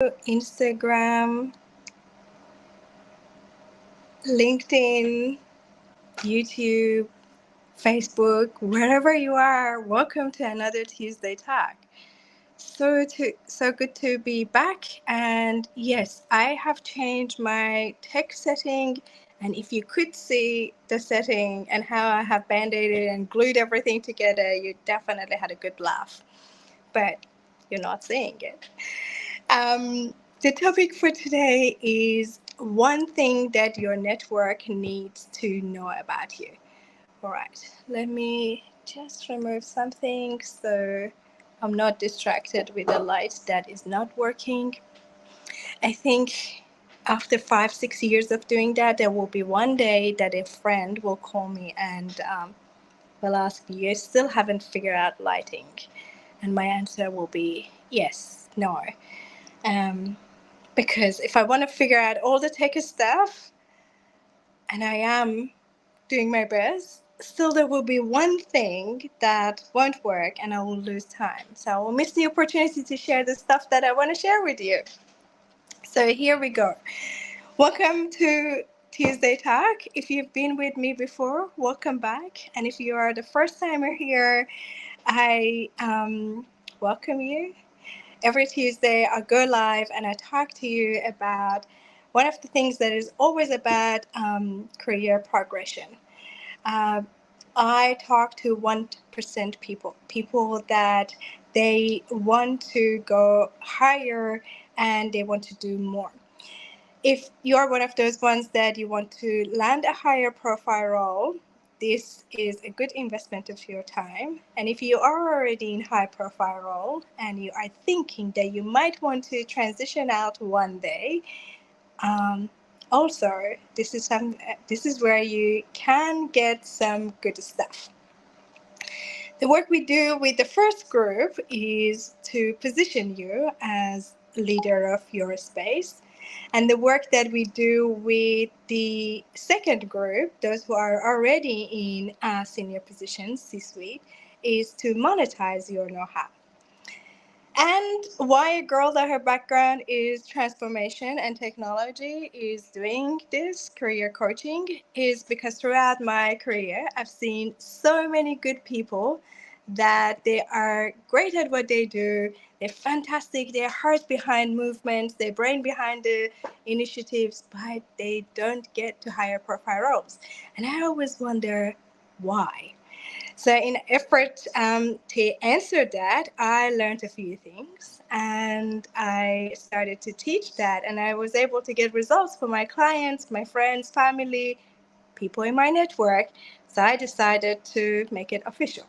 Instagram, LinkedIn, YouTube, Facebook, wherever you are. Welcome to another Tuesday Talk. So good to be back. And yes, I have changed my tech setting. And if you could see the setting and how I have band-aided and glued everything together, you definitely had a good laugh. But you're not seeing it. The topic for today is one thing that your network needs to know about you. All right, let me just remove something so I'm not distracted with a light that is not working. I think after 5-6 years of doing that, there will be one day that a friend will call me and will ask, you still haven't figured out lighting? And my answer will be yes, no. Because if I want to figure out all the tech stuff, and I am doing my best, still there will be one thing that won't work and I will lose time. So I will miss the opportunity to share the stuff that I want to share with you. So here we go. Welcome to Tuesday Talk. If you've been with me before, welcome back. And if you are the first timer here, I welcome you. Every Tuesday, I go live and I talk to you about one of the things that is always about career progression. I talk to 1% people that they want to go higher and they want to do more. If you're one of those ones that you want to land a higher profile role, this is a good investment of your time. And if you are already in high profile role and you are thinking that you might want to transition out one day, also this is where you can get some good stuff. The work we do with the first group is to position you as leader of your space. And the work that we do with the second group, those who are already in senior positions, C-suite, is to monetize your know-how. And why a girl that her background is transformation and technology is doing this career coaching is because throughout my career, I've seen so many good people that they are great at what they do. They're fantastic. Their heart behind movements, their brain behind the initiatives, but they don't get to higher profile roles. And I always wonder why. So in effort to answer that, I learned a few things and I started to teach that, and I was able to get results for my clients, my friends, family, people in my network. So I decided to make it official.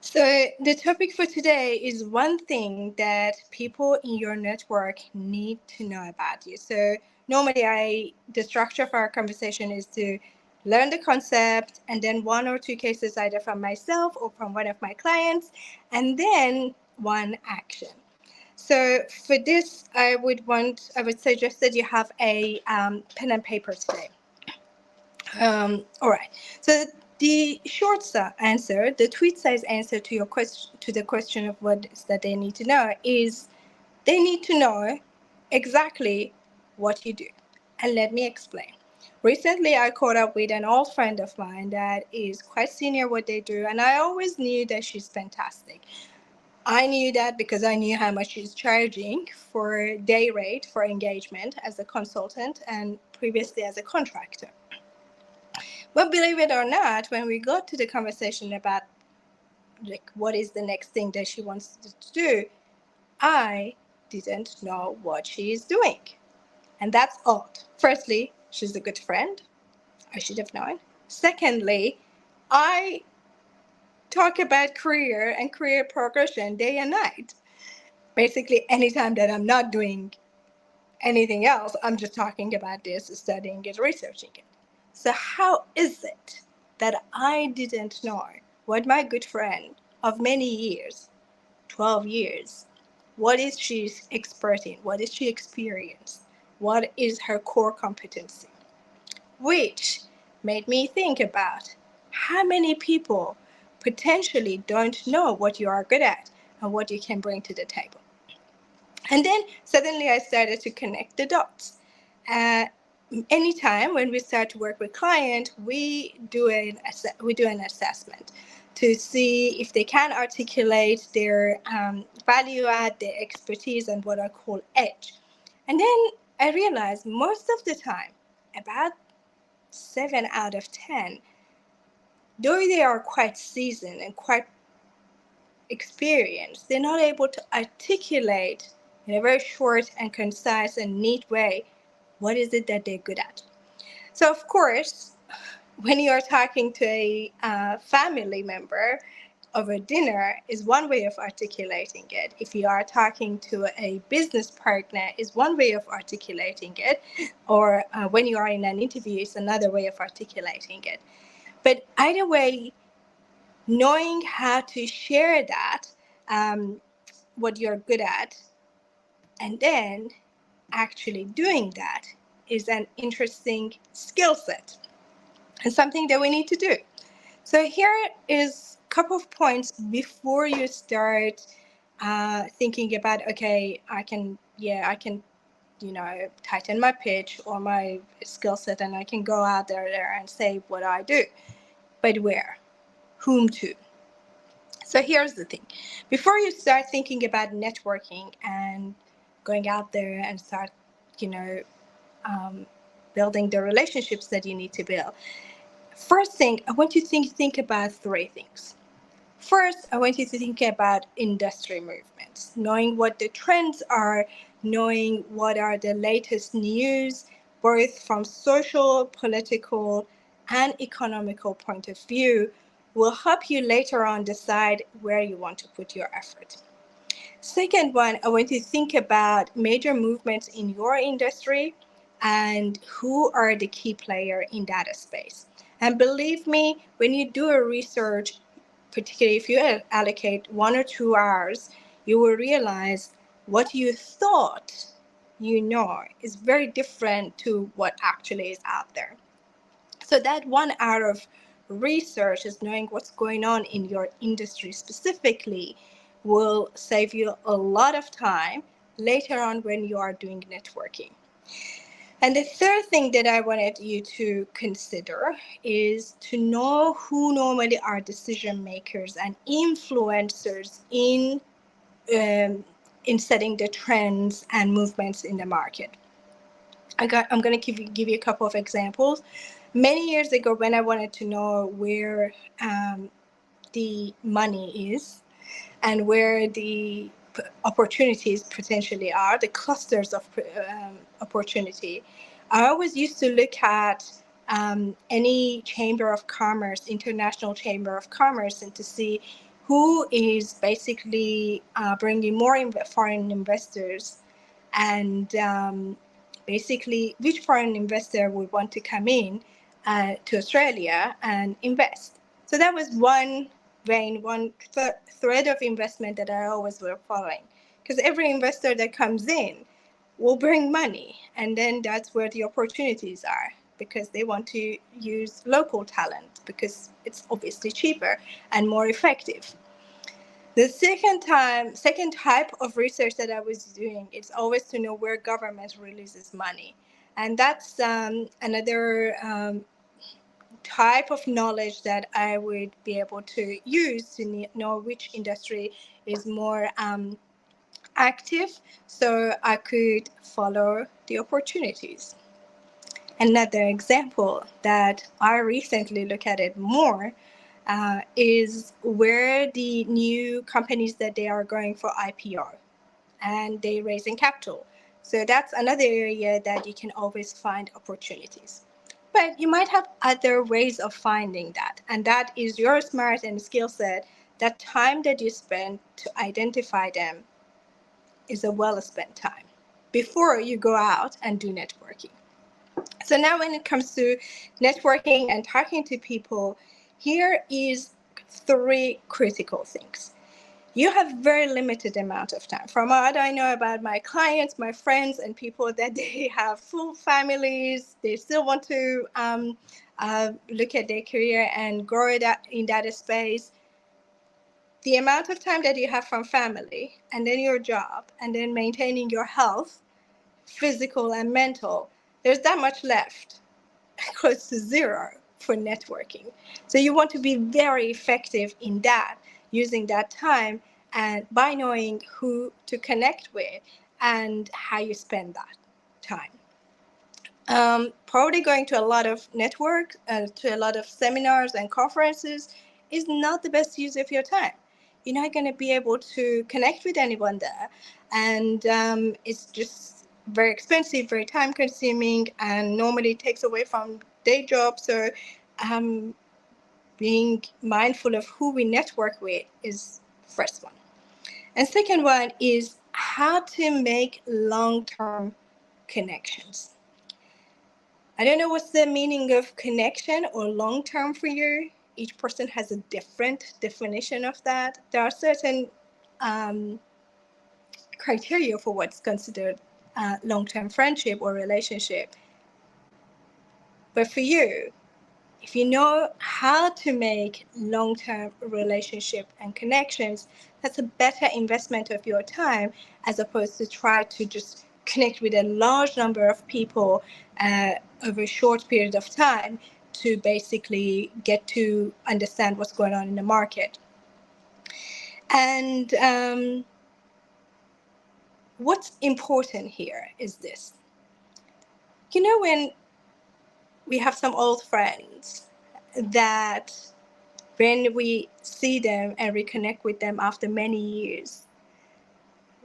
So the topic for today is one thing that people in your network need to know about you. So normally the structure of our conversation is to learn the concept and then one or two cases either from myself or from one of my clients, and then one action. So for this, I would suggest that you have a pen and paper today. All right. So the short answer, the tweet size answer to your question, to the question of what is that they need to know, is they need to know exactly what you do. And let me explain. Recently, I caught up with an old friend of mine that is quite senior what they do, and I always knew that she's fantastic. I knew that because I knew how much she's charging for day rate for engagement as a consultant and previously as a contractor. But believe it or not, when we got to the conversation about like what is the next thing that she wants to do, I didn't know what she is doing. And that's odd. Firstly, she's a good friend. I should have known. Secondly, I talk about career and career progression day and night. Basically, anytime that I'm not doing anything else, I'm just talking about this, studying it, researching it. So how is it that I didn't know what my good friend of many years, 12 years, what is she expert in? What is she experienced? What is her core competency? Which made me think about how many people potentially don't know what you are good at and what you can bring to the table. And then suddenly I started to connect the dots. Uh, Anytime when we start to work with client, we do an assessment to see if they can articulate their value add, their expertise, and what I call edge. And then I realized most of the time, about 7 out of 10, though they are quite seasoned and quite experienced, they're not able to articulate in a very short and concise and neat way what is it that they're good at. So, of course, when you're talking to a family member over dinner is one way of articulating it. If you are talking to a business partner is one way of articulating it. Or when you are in an interview is another way of articulating it. But either way, knowing how to share that, what you're good at, and then actually doing that is an interesting skill set and something that we need to do. So here is a couple of points before you start thinking about, okay, I can, tighten my pitch or my skill set and I can go out there and say what I do. But where? Whom to? So here's the thing. Before you start thinking about networking and going out there and start, building the relationships that you need to build, first thing, I want you to think about 3 things. First, I want you to think about industry movements, knowing what the trends are, knowing what are the latest news, both from social, political, and economical point of view, will help you later on decide where you want to put your effort. Second one, I want you to think about major movements in your industry and who are the key player in that space. And believe me, when you do a research, particularly if you allocate 1 or 2 hours, you will realize what you thought you know is very different to what actually is out there. So that 1 hour of research is knowing what's going on in your industry specifically will save you a lot of time later on when you are doing networking. And the third thing that I wanted you to consider is to know who normally are decision makers and influencers in setting the trends and movements in the market. I'm going to give you a couple of examples. Many years ago, when I wanted to know where the money is and where the opportunities potentially are, the clusters of opportunity, I always used to look at any chamber of commerce, international chamber of commerce, and to see who is basically bringing more foreign investors and basically which foreign investor would want to come in to Australia and invest. So that was one vein, one thread of investment that I always were following, because every investor that comes in will bring money, and then that's where the opportunities are, because they want to use local talent because it's obviously cheaper and more effective. The second type of research that I was doing is always to know where government releases money. And that's another type of knowledge that I would be able to use to know which industry is more active, so I could follow the opportunities. Another example that I recently look at it more is where the new companies that they are going for IPO and they raising capital. So that's another area that you can always find opportunities. But you might have other ways of finding that, and that is your smart and skill set. That time that you spend to identify them is a well spent time before you go out and do networking. So now when it comes to networking and talking to people, here is 3 critical things. You have very limited amount of time. From what I know about my clients, my friends, and people that they have full families, they still want to look at their career and grow it in that space. the amount of time that you have from family and then your job and then maintaining your health, physical and mental, there's that much left, close to zero for networking. So you want to be very effective in that, using that time and by knowing who to connect with and how you spend that time. Probably going to a lot of network, to a lot of seminars and conferences is not the best use of your time. You're not going to be able to connect with anyone there. And it's just very expensive, very time consuming, and normally takes away from day job. So being mindful of who we network with is first one. And second one is how to make long-term connections. I don't know what's the meaning of connection or long-term for you. Each person has a different definition of that. There are certain criteria for what's considered long-term friendship or relationship. But for you, if you know how to make long-term relationship and connections, that's a better investment of your time as opposed to try to just connect with a large number of people over a short period of time to basically get to understand what's going on in the market. And what's important here is this. You know, when we have some old friends that when we see them and reconnect with them after many years,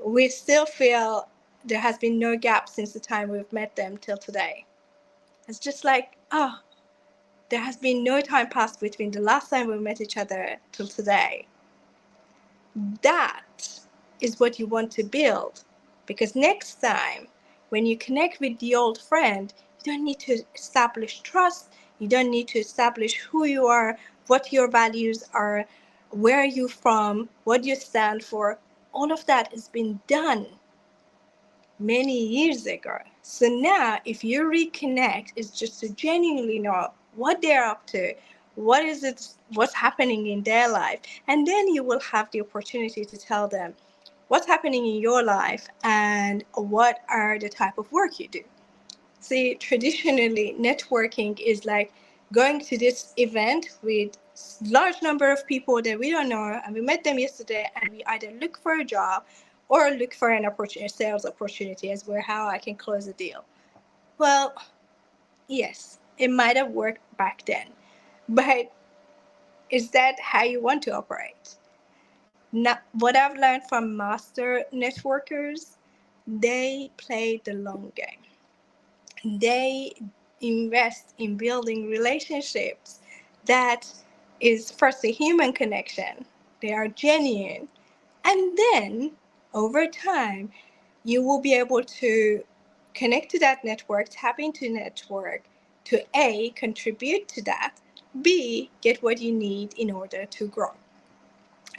we still feel there has been no gap since the time we've met them till today. It's just like, oh, there has been no time passed between the last time we met each other till today. That is what you want to build, because next time when you connect with the old friend, you don't need to establish trust. You don't need to establish who you are, what your values are, where you're from, what you stand for. All of that has been done many years ago. So now if you reconnect, it's just to genuinely know what they're up to, what's happening in their life, and then you will have the opportunity to tell them what's happening in your life and what are the type of work you do. See, traditionally networking is like going to this event with large number of people that we don't know and we met them yesterday, and we either look for a job or look for an opportunity, sales opportunity, as where how I can close a deal. Well, yes, it might have worked back then, but is that how you want to operate? Now, what I've learned from master networkers, they play the long game. They invest in building relationships that is first a human connection. They are genuine. And then over time, you will be able to connect to that network, tap into network to A, contribute to that, B, get what you need in order to grow.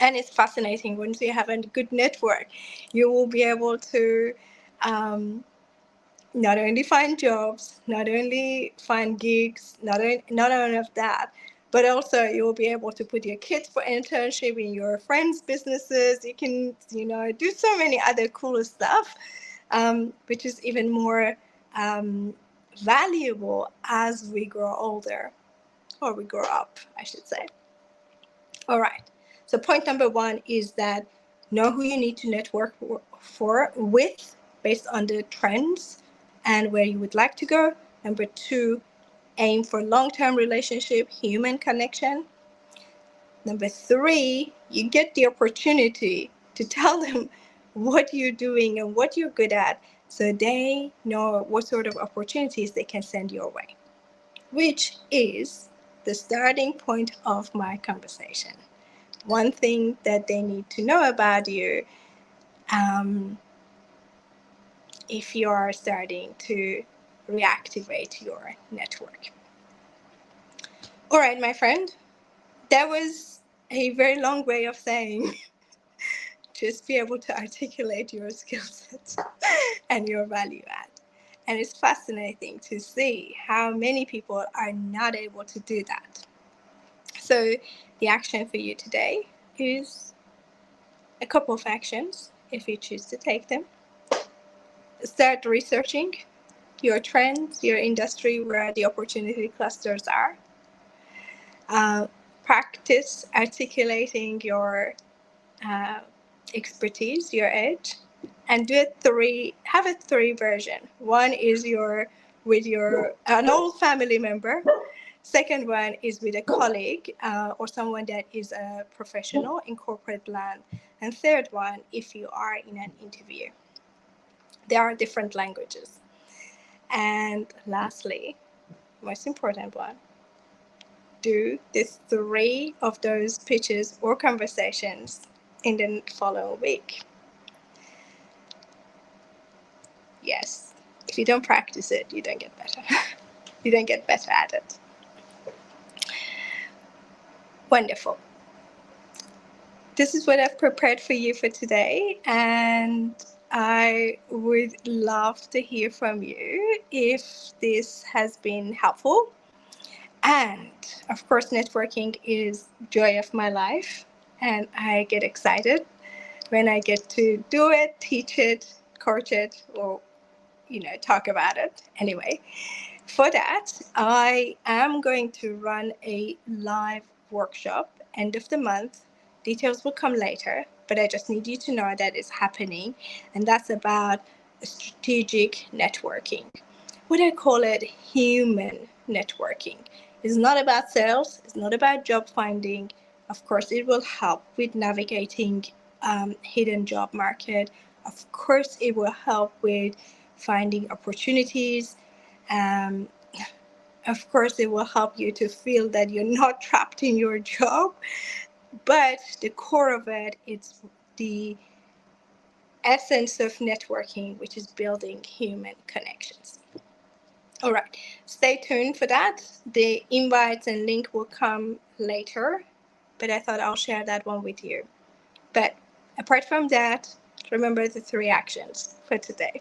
And it's fascinating. Once you have a good network, you will be able to not only find jobs, not only find gigs, not only of that, but also you'll be able to put your kids for internship in your friends' businesses. You can, do so many other cool stuff, which is even more valuable as we grow older, or we grow up, I should say. All right. So point number one is that know who you need to network with based on the trends and where you would like to go. Number two, aim for long-term relationship, human connection. Number three, you get the opportunity to tell them what you're doing and what you're good at, so they know what sort of opportunities they can send your way, which is the starting point of my conversation. One thing that they need to know about you if you are starting to reactivate your network. All right, my friend, that was a very long way of saying just be able to articulate your skill set and your value add. And it's fascinating to see how many people are not able to do that. So the action for you today is a couple of actions if you choose to take them. Start researching your trends, your industry, where the opportunity clusters are. Practice articulating your expertise, your edge, and have a three version. One is with an old family member. Second one is with a colleague or someone that is a professional in corporate land. And third one, if you are in an interview. There are different languages. And lastly, most important one, do the three of those pitches or conversations in the following week. Yes, if you don't practice it, you don't get better. You don't get better at it. Wonderful. This is what I've prepared for you for today, and I would love to hear from you if this has been helpful. And of course, networking is joy of my life, and I get excited when I get to do it, teach it, coach it, or talk about it. Anyway, for that, I am going to run a live workshop end of the month. Details will come later, but I just need you to know that it's happening, and that's about strategic networking. What I call it, human networking. It's not about sales, it's not about job finding. Of course, it will help with navigating hidden job market. Of course, it will help with finding opportunities. Of course, it will help you to feel that you're not trapped in your job. But the core of it, it's the essence of networking, which is building human connections. All right, stay tuned for that. The invites and link will come later, but I thought I'll share that one with you. But apart from that, remember the three actions for today.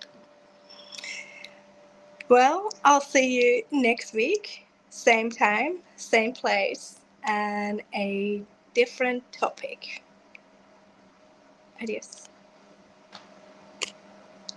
Well, I'll see you next week, same time, same place, and a different topic. Adios.